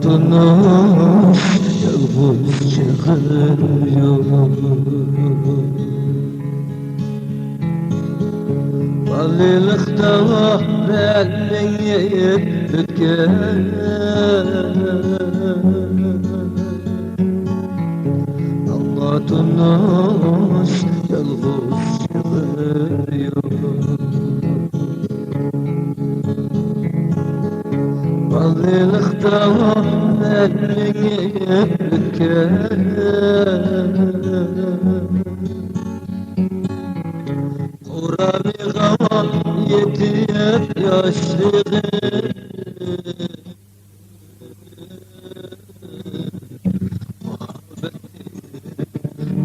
tunuş yalnız çıkıyor. Valilikte benliği ötken ama tunuş yalnız çıkıyor. Valilikte benliği ötken Kur'an-ı Gavan yetip yaşlığı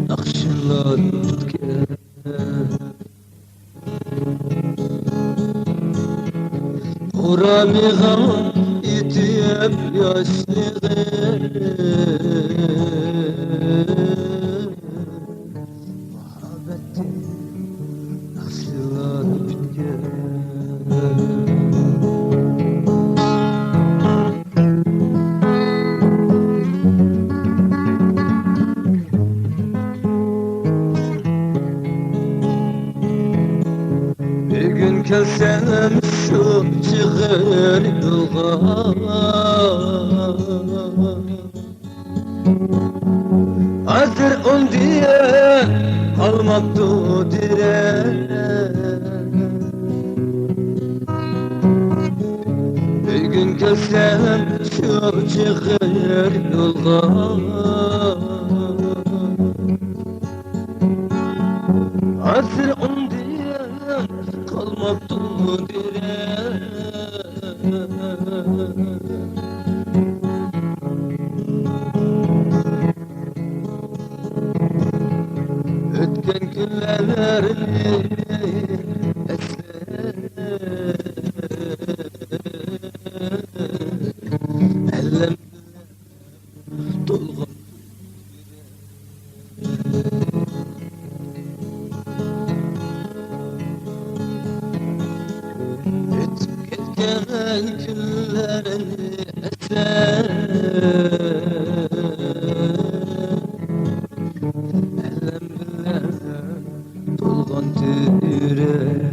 nakşılar bitken Kur'an-ı Gavan yetip yaşlığı Bir gün kelsem şu çıkır yolga hazır on diye kalmaktı dire Bir gün kelsem şu çıkır yolga hazır on diye kalmaktı dire Ötken günlerini esler Ellem dolgun Ötken günlerini esler Dolgan türe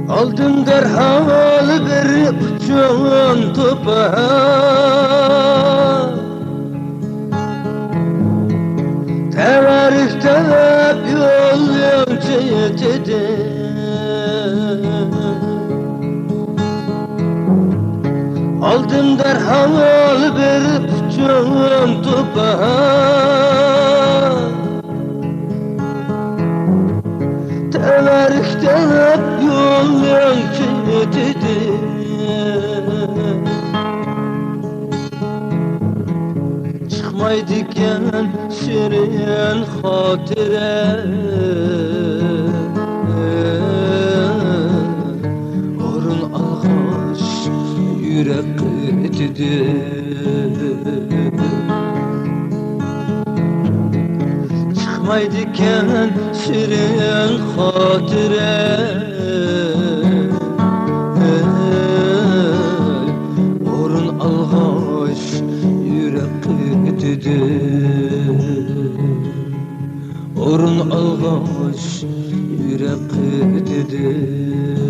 Aldım derhal bir uçan topa Tevarifte hep yol yolcuydu Aldım derhal bir uçan topa Tevarifte hep yol yolcuydu Çıkmaydıkken şirin hatire Orun alğaç yürek etidi Çıkmaydıkken şirin hatire Orun alğaç yürek etidi Orun alğaç yürek etidi